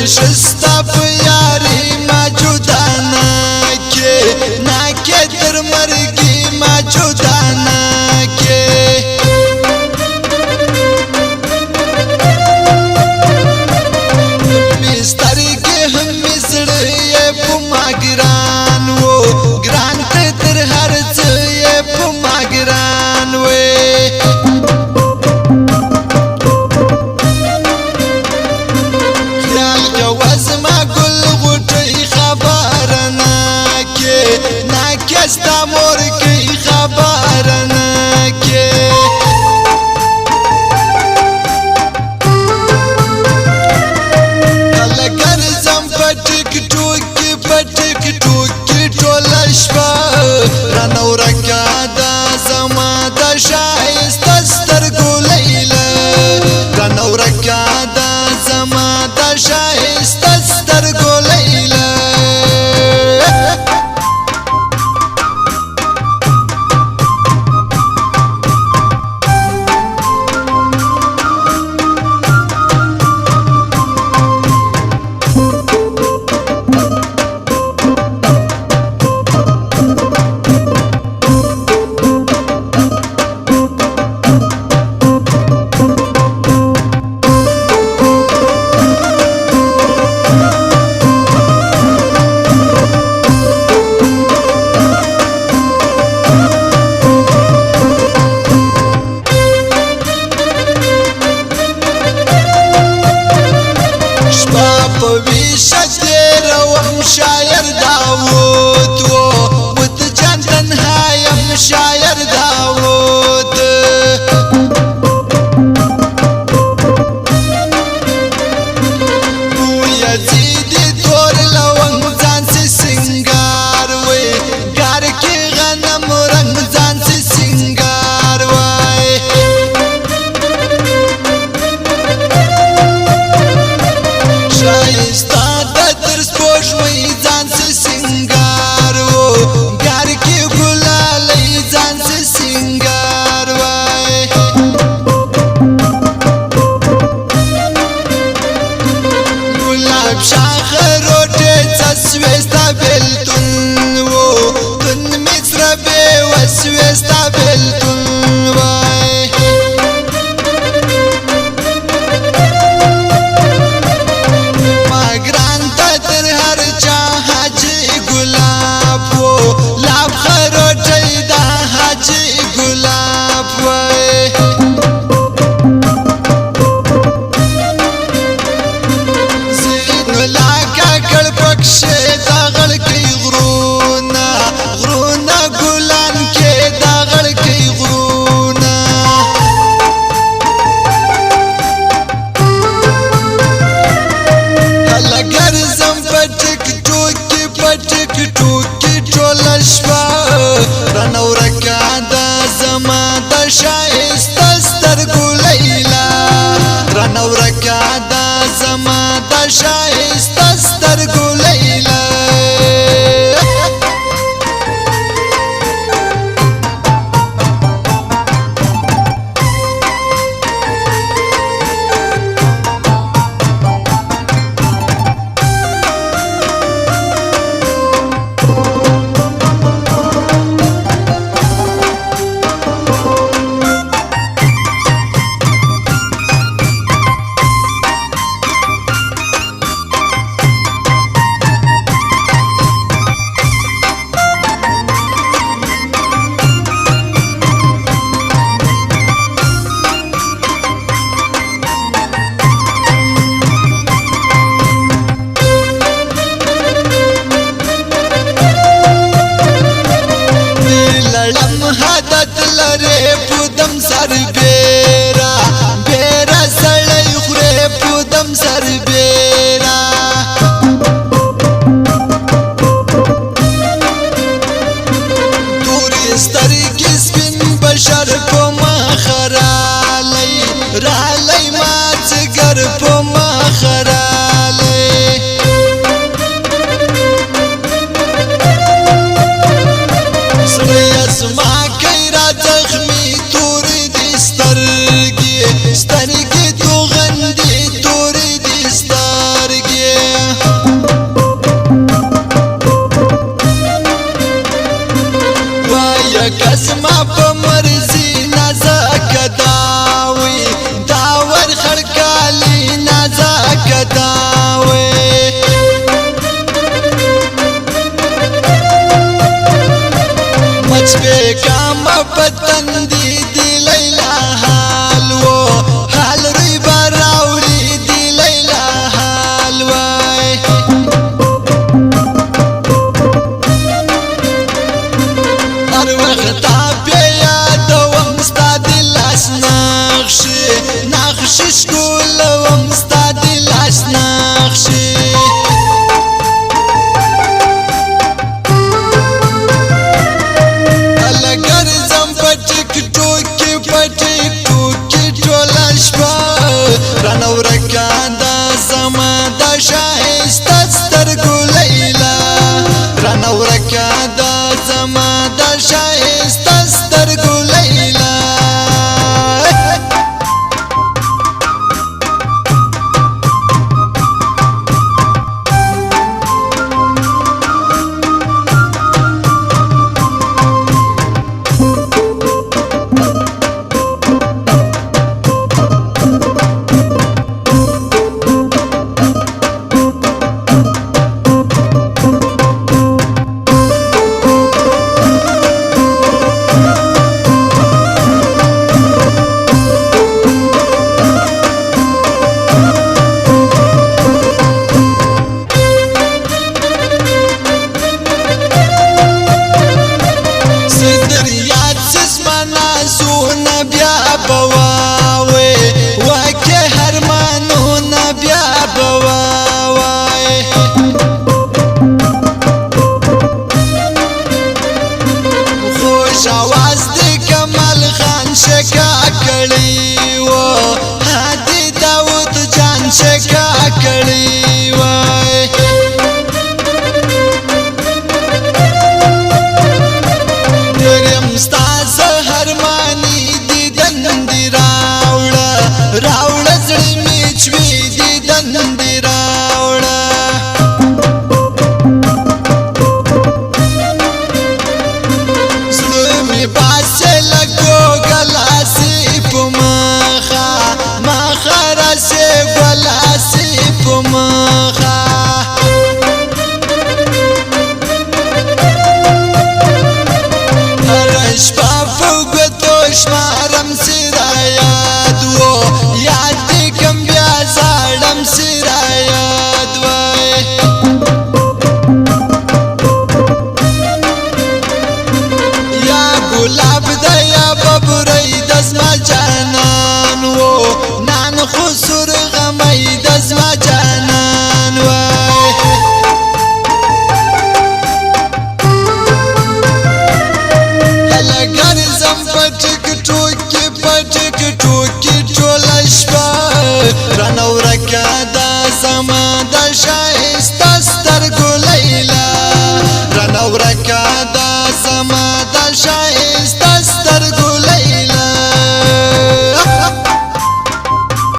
شستا په یاري ما جدا نه کې نا کې تر مرګي ما جدا نه کې مسترګې هم مزړه یې په ما ګران وو ګران ته تر هر څه یې په ما ګران وې خیال کوه زما ګل غوټۍ خبره نه کې نا کې ستا مور کې خبره نه کې ټیک ټوک کې ټوله شپه رانه ورکه ده زما د ښایسته سترګو لیله رانه ورکه ده زما د ښایسته سترګو لیله شاعر داوود و د جان تنهایم شاعر داوود یزیدی تور لونگ ځان سي سنگار وای ګار کې غنم رنگ ځان سي سنگار وای شایسته ځان سي سنگار وو ګار کې ګلالۍ ځان سي سنگار وای ګلاب شاخ روټه څسويستا بلتون وو تن مصر به وسويستا بلتون وای ما ګران ته تر هر چا حاجی ګلاب وو لاب خروټی دا حاجی ګلاب وای زین لا کاکړ پکشه دا غړ کی غرونا غرونا ګلان کې دا غړ کی غرونا لګر زم پټک ټوک کې ټوله شپه رانه ورکه ده زما د ښایسته سترګو لیلا رانه ورکه ده زما د ښایسته سترګو لیلا خاص نقشي هلا ګرځم په ټیک ټوکې په ټیک ټوکې ټوله شپه رانه ورکه دا زما د ښایسته سترګو لیلا رانه ورکه دا زما د ښایسته سترګو لیلا شواز دی کمال خان شکا کړی و هادي داود جان شکا کړی و دریم ستا سهرمانی دیدن دی راوړه راوړه زړه می چوي دیدن دی راوړه پاسه لګو ګلاسي په مخه مخه راسي ګلاسي په مخه هر شپه په ګوتو شمارم سره یاد و یاد دې کوم بیا زړم سره یاد وای گلاب دیا ببری دزما جانان و نان خسور غمی دزما جانان وای هلا ګرځم په ټیک ټوکې په ټیک ټوکې ټوله شپه رانه ورکه دا زما د ښایسته سترګو لیلا رانه ورکه دا زما